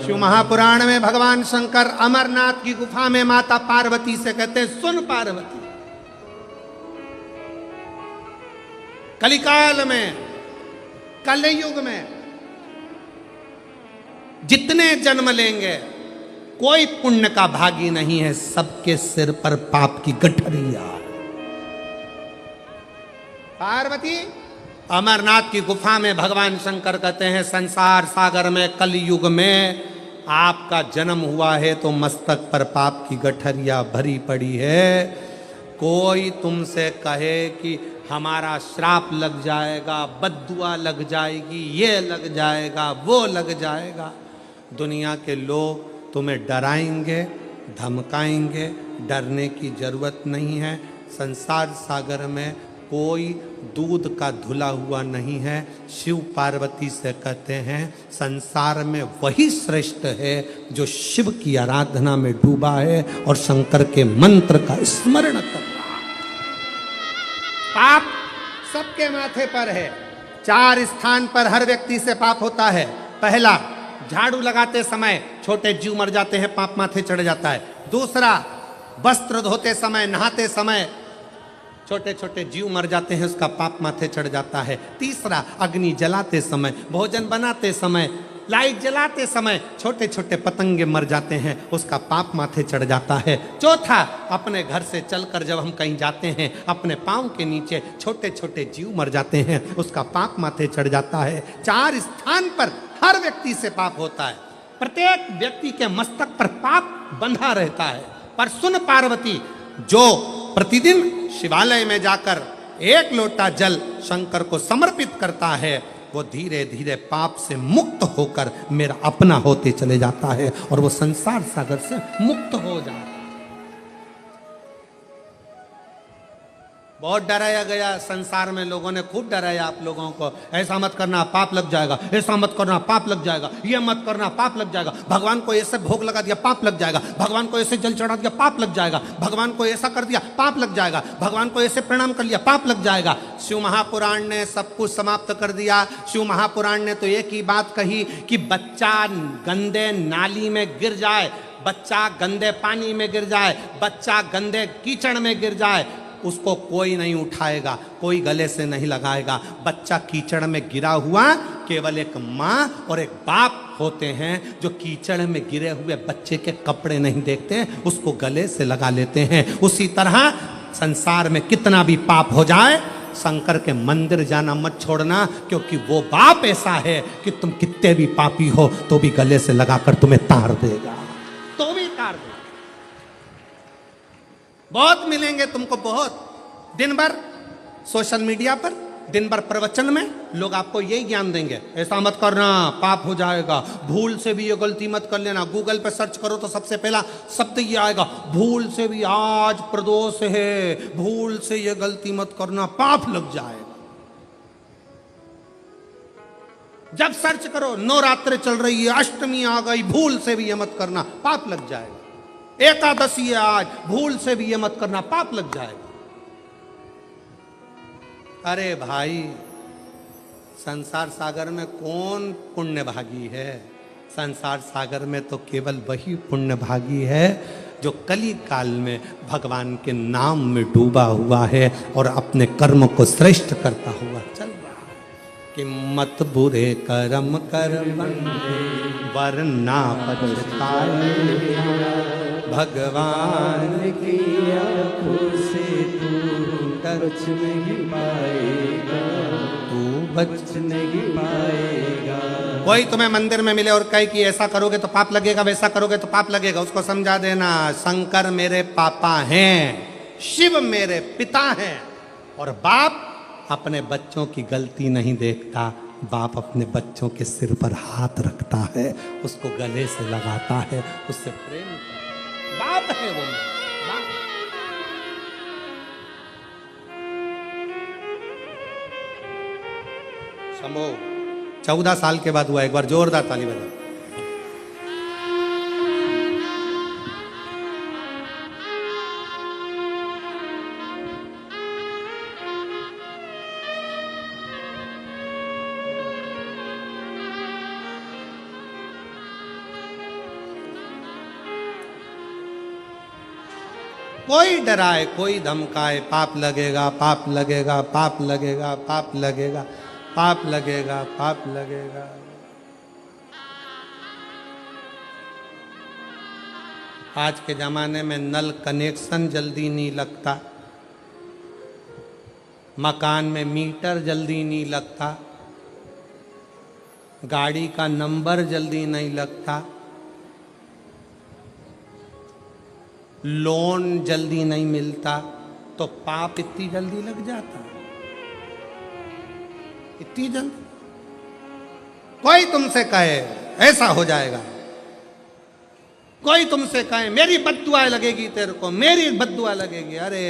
शिव महापुराण में भगवान शंकर अमरनाथ की गुफा में माता पार्वती से कहते हैं, सुन पार्वती, कलिकाल में, कलयुग में जितने जन्म लेंगे कोई पुण्य का भागी नहीं है, सबके सिर पर पाप की गठरिया। पार्वती अमरनाथ की गुफा में भगवान शंकर कहते हैं, संसार सागर में कलयुग में आपका जन्म हुआ है तो मस्तक पर पाप की गठरिया भरी पड़ी है। कोई तुमसे कहे कि हमारा श्राप लग जाएगा, बद्दुआ लग जाएगी, ये लग जाएगा, वो लग जाएगा, दुनिया के लोग तुम्हें डराएंगे, धमकाएंगे, डरने की जरूरत नहीं है। संसार सागर में कोई दूध का धुला हुआ नहीं है। शिव पार्वती से कहते हैं, संसार में वही श्रेष्ठ है जो शिव की आराधना में डूबा है और शंकर के मंत्र का स्मरण कर रहा है। पाप सबके माथे पर है। 4 स्थान पर हर व्यक्ति से पाप होता है। पहला, झाड़ू लगाते समय छोटे जीव मर जाते हैं, पाप माथे चढ़ जाता है। दूसरा, वस्त्र धोते समय, नहाते समय छोटे छोटे जीव मर जाते हैं, उसका पाप माथे चढ़ जाता है। तीसरा, अग्नि जलाते समय, भोजन बनाते समय, लाइट जलाते समय छोटे छोटे पतंगे मर जाते हैं, उसका पाप माथे चढ़ जाता है। चौथा, अपने घर से चलकर जब हम कहीं जाते हैं, अपने पांव के नीचे छोटे छोटे जीव मर जाते हैं, उसका पाप माथे चढ़ जाता है। 4 स्थान पर हर व्यक्ति से पाप होता है। प्रत्येक व्यक्ति के मस्तक पर पाप बंधा रहता है। पर सुन पार्वती, जो प्रतिदिन शिवालय में जाकर 1 लोटा जल शंकर को समर्पित करता है, वो धीरे धीरे पाप से मुक्त होकर मेरा अपना होते चले जाता है और वो संसार सागर से मुक्त हो जाता है। बहुत डराया गया संसार में, लोगों ने खूब डराया आप लोगों को, ऐसा मत करना पाप लग जाएगा, ऐसा मत करना पाप लग जाएगा, ये मत करना पाप लग जाएगा, भगवान को ऐसे भोग लगा दिया पाप लग जाएगा, भगवान को ऐसे जल चढ़ा दिया पाप लग जाएगा, भगवान को ऐसा कर दिया पाप लग जाएगा, भगवान को ऐसे प्रणाम कर लिया पाप लग जाएगा। शिव महापुराण ने सब कुछ समाप्त कर दिया। शिव महापुराण ने तो एक ही बात कही कि बच्चा गंदे नाली में गिर जाए, बच्चा गंदे पानी में गिर जाए, बच्चा गंदे कीचड़ में गिर जाए, उसको कोई नहीं उठाएगा, कोई गले से नहीं लगाएगा। बच्चा कीचड़ में गिरा हुआ केवल एक माँ और एक बाप होते हैं जो कीचड़ में गिरे हुए बच्चे के कपड़े नहीं देखते, उसको गले से लगा लेते हैं। उसी तरह संसार में कितना भी पाप हो जाए, शंकर के मंदिर जाना मत छोड़ना, क्योंकि वो बाप ऐसा है कि तुम कितने भी पापी हो तो भी गले से लगाकर तुम्हें तार देगा, तो भी तार देगा। बहुत मिलेंगे तुमको, बहुत। दिन भर सोशल मीडिया पर, दिन भर प्रवचन में लोग आपको यही ज्ञान देंगे, ऐसा मत करना पाप हो जाएगा, भूल से भी ये गलती मत कर लेना। गूगल पे सर्च करो तो सबसे पहला शब्द ये आएगा, भूल से भी आज प्रदोष है, भूल से ये गलती मत करना पाप लग जाएगा। जब सर्च करो, नवरात्रि चल रही है, अष्टमी आ गई, भूल से भी ये मत करना पाप लग जाएगा। एकादशी है आज, भूल से भी ये मत करना पाप लग जाएगा। अरे भाई, संसार सागर में कौन पुण्य भागी है? संसार सागर में तो केवल वही पुण्य भागी है जो कली काल में भगवान के नाम में डूबा हुआ है और अपने कर्म को श्रेष्ठ करता हुआ चल रहा है। कि मत बुरे कर्म कर वरना पछताएगा, भगवान की आँखों से तू बच नहीं पाएगा, तू बच नहीं पाएगा। कोई तुम्हें मंदिर में मिले और कहे कि ऐसा करोगे तो पाप लगेगा, वैसा करोगे तो पाप लगेगा, उसको समझा देना, शंकर मेरे पापा हैं, शिव मेरे पिता हैं। और बाप अपने बच्चों की गलती नहीं देखता, बाप अपने बच्चों के सिर पर हाथ रखता है, उसको गले से लगाता है, उससे प्रेम करता है। बाप है वो, बाप। शंभो 14 साल के बाद हुआ, एक बार जोरदार ताली बजाओ। कोई डराए, कोई धमकाए, पाप लगेगा, पाप लगेगा, पाप लगेगा, पाप लगेगा, पाप लगेगा, पाप लगेगा। आज के जमाने में नल कनेक्शन जल्दी नहीं लगता, मकान में मीटर जल्दी नहीं लगता, गाड़ी का नंबर जल्दी नहीं लगता, लोन जल्दी नहीं मिलता, तो पाप इतनी जल्दी लग जाता, इतनी जल्दी। कोई तुमसे कहे ऐसा हो जाएगा, कोई तुमसे कहे मेरी बद्दुआ लगेगी तेरे को, मेरी बद्दुआ लगेगी, अरे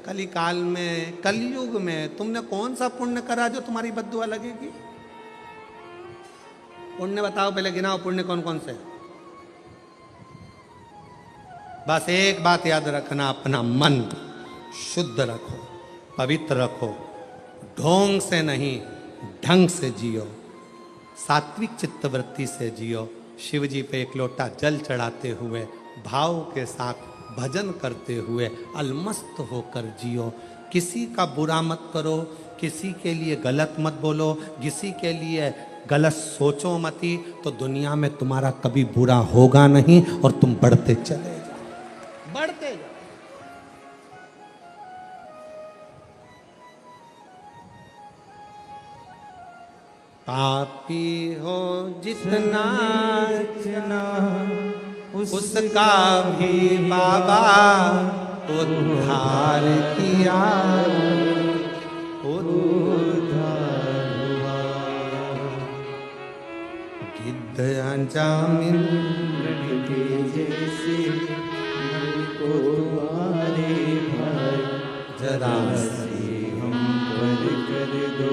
कली काल में, कलयुग में तुमने कौन सा पुण्य करा जो तुम्हारी बद्दुआ लगेगी? पुण्य बताओ, पहले गिनाओ पुण्य कौन कौन से। बस एक बात याद रखना, अपना मन शुद्ध रखो, पवित्र रखो, ढोंग से नहीं ढंग से जियो, सात्विक चित्तवृत्ति से जियो, शिव जी पे एक लोटा जल चढ़ाते हुए भाव के साथ भजन करते हुए अलमस्त होकर जियो। किसी का बुरा मत करो, किसी के लिए गलत मत बोलो, किसी के लिए गलत सोचो मती, तो दुनिया में तुम्हारा कभी बुरा होगा नहीं और तुम बढ़ते चले जाओ, बढ़ते जाओ। पापी हो जितना उसका भी बाबा उद्धार किया, उद्धार हुआ। गिद्ध अंजामिन के जैसे को तुम्हारे भर, जरा सी हम पर कर दो,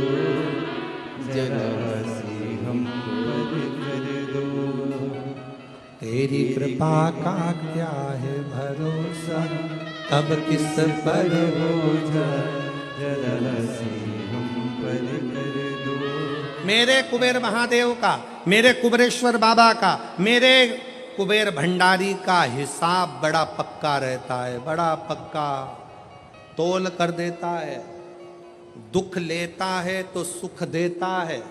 जरा सी हम पर कर दो। तेरी कृपा का क्या है भरोसा, तब किस पर हो जाए, जरा सी हम पर कर दो। मेरे कुबेर महादेव का, मेरे कुबेरेश्वर बाबा का, मेरे कुबेर भंडारी का हिसाब बड़ा पक्का रहता है, बड़ा पक्का, तोल कर देता है। दुख लेता है तो सुख देता है,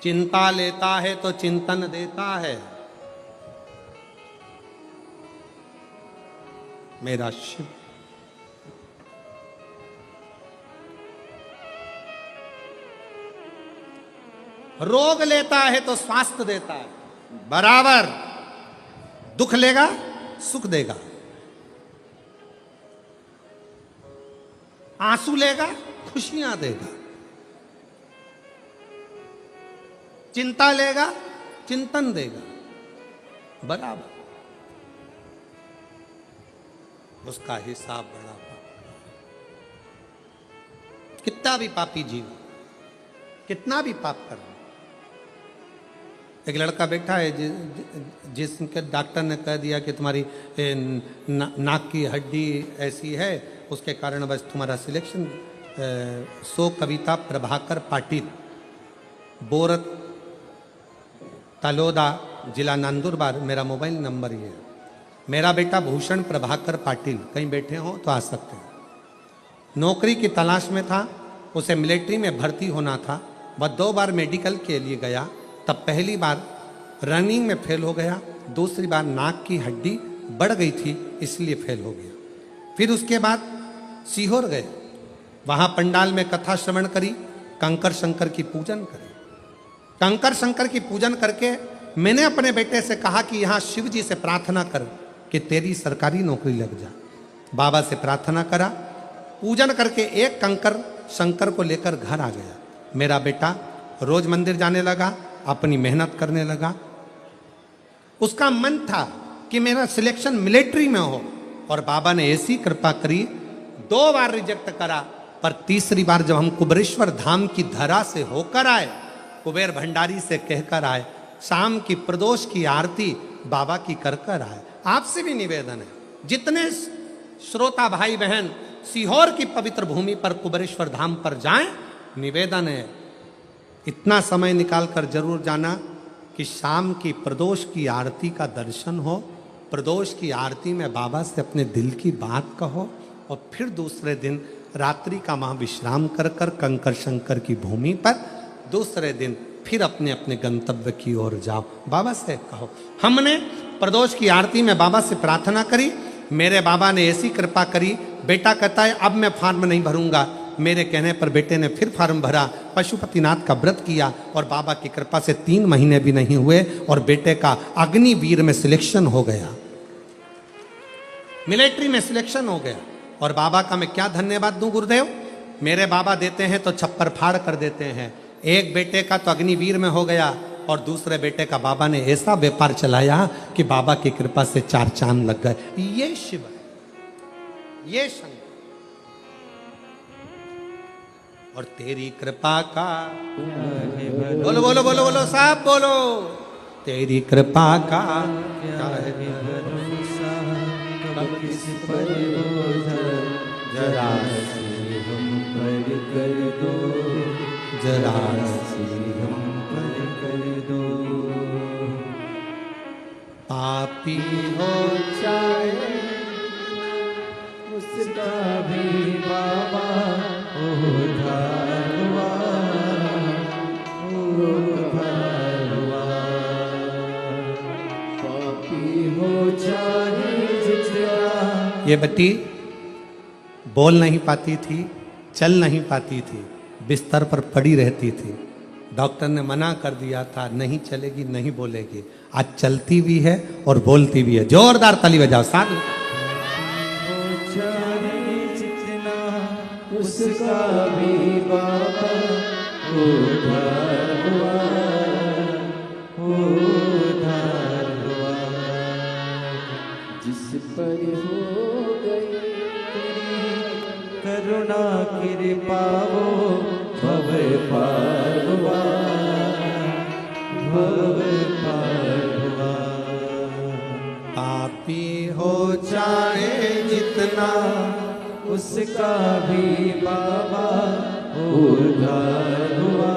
चिंता लेता है तो चिंतन देता है। मेरा शिव रोग लेता है तो स्वास्थ्य देता है, बराबर दुख लेगा सुख देगा, आंसू लेगा खुशियां देगा, चिंता लेगा चिंतन देगा, बराबर उसका हिसाब बड़ा। कितना भी पापी जीव, कितना भी पाप कर, एक लड़का बैठा है जिसके डॉक्टर ने कह दिया कि तुम्हारी नाक की हड्डी ऐसी है, उसके कारण बस तुम्हारा सिलेक्शन। सो कविता प्रभाकर पाटिल, बोरत तलोदा, जिला नंदुरबार, मेरा मोबाइल नंबर ये है। मेरा बेटा भूषण प्रभाकर पाटिल कहीं बैठे हो तो आ सकते हैं। नौकरी की तलाश में था, उसे मिलिट्री में भर्ती होना था, वह 2 बार मेडिकल के लिए गया, तब पहली बार रनिंग में फेल हो गया, दूसरी बार नाक की हड्डी बढ़ गई थी इसलिए फेल हो गया। फिर उसके बाद सीहोर गए, वहाँ पंडाल में कथा श्रवण करी, कंकर शंकर की पूजन करी। कंकर शंकर की पूजन करके मैंने अपने बेटे से कहा कि यहाँ शिव जी से प्रार्थना कर कि तेरी सरकारी नौकरी लग जा। बाबा से प्रार्थना करा, पूजन करके एक कंकर शंकर को लेकर घर आ गया। मेरा बेटा रोज मंदिर जाने लगा, अपनी मेहनत करने लगा। उसका मन था कि मेरा सिलेक्शन मिलिट्री में हो, और बाबा ने ऐसी कृपा करी, 2 बार रिजेक्ट करा, पर तीसरी बार जब हम कुबेरेश्वर धाम की धरा से होकर आए, कुबेर भंडारी से कहकर आए, शाम की प्रदोष की आरती बाबा की कर कर आए। आपसे भी निवेदन है, जितने श्रोता भाई बहन सीहोर की पवित्र भूमि पर कुबेरेश्वर धाम पर जाएं, निवेदन है इतना समय निकाल कर जरूर जाना कि शाम की प्रदोष की आरती का दर्शन हो, प्रदोष की आरती में बाबा से अपने दिल की बात कहो और फिर दूसरे दिन रात्रि का महाविश्राम कर कर कंकर शंकर की भूमि पर दूसरे दिन फिर अपने अपने गंतव्य की ओर जाओ। बाबा से कहो। हमने प्रदोष की आरती में बाबा से प्रार्थना करी, मेरे बाबा ने ऐसी कृपा करी, बेटा कहता है अब मैं फार्म नहीं भरूंगा। मेरे कहने पर बेटे ने फिर फार्म भरा, पशुपतिनाथ का व्रत किया और बाबा की कृपा से 3 महीने भी नहीं हुए और बेटे का अग्निवीर में सिलेक्शन हो गया, मिलिट्री में सिलेक्शन हो गया। और बाबा का मैं क्या धन्यवाद दूं गुरुदेव, मेरे बाबा देते हैं तो छप्पर फाड़ कर देते हैं। एक बेटे का तो अग्निवीर में हो गया और दूसरे बेटे का बाबा ने ऐसा व्यापार चलाया कि बाबा की कृपा से 4 चांद लग गए। ये शिव है, ये शंकर। और तेरी कृपा का बोलो बोलो बोलो बोलो साहब बोलो, तेरी कृपा का क्या है भरोसा, कब किस पर जरा सी हम पर कर दो, जरा सी हम पर कर दो। पापी हो चाहे उसका भी बाबा उद्धार हुआ, उद्धार हुआ। पापी हो चाहे जितना। ये बेटी बोल नहीं पाती थी, चल नहीं पाती थी, बिस्तर पर पड़ी रहती थी। डॉक्टर ने मना कर दिया था नहीं चलेगी, नहीं बोलेगी। आज चलती भी है और बोलती भी है। जोरदार ताली बजाओ साथ। उसका भी बाबा उद्धार हुआ, उद्धार हुआ। जिस पर हो गई करुणा कृपा वो भव पार हुआ, भव पार हुआ। पापी हो चाहे जितना उसका भी बाबा उद्धार हुआ,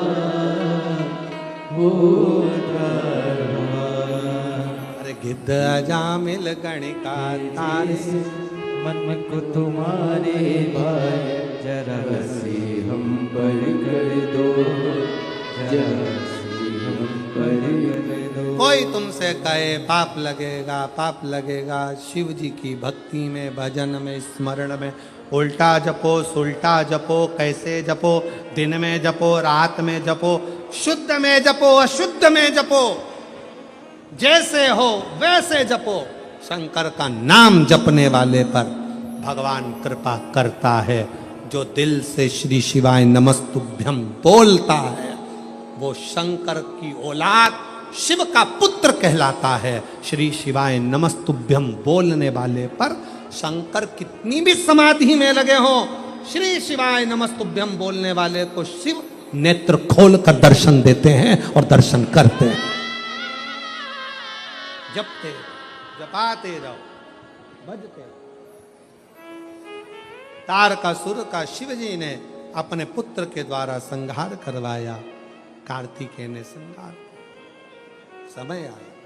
उद्धार हुआ। अरे गिद्ध अजामिल गणिका तारे मन को तुम्हारे भाई, जरा सी हम पर कर दो, जरा सी हम पर कर दो। कोई तुमसे कहे पाप लगेगा, पाप लगेगा। शिव जी की भक्ति में, भजन में, स्मरण में उल्टा जपो, सुल्टा जपो, कैसे जपो, दिन में जपो, रात में जपो, शुद्ध में जपो, अशुद्ध में जपो, जैसे हो वैसे जपो। शंकर का नाम जपने वाले पर भगवान कृपा करता है। जो दिल से श्री शिवाय नमस्तुभ्यम बोलता है वो शंकर की औलाद, शिव का पुत्र कहलाता है। श्री शिवाय नमस्तुभ्यम बोलने वाले पर शंकर कितनी भी समाधि में लगे हो, श्री शिवाय नमस्तुभ्यम बोलने वाले को शिव नेत्र खोल कर दर्शन देते हैं और दर्शन करते हैं। जपते जपाते रहो, बजते रहो। तारकासुर का शिव जी ने अपने पुत्र के द्वारा संहार करवाया। कार्तिकेय ने संहार, समय आया।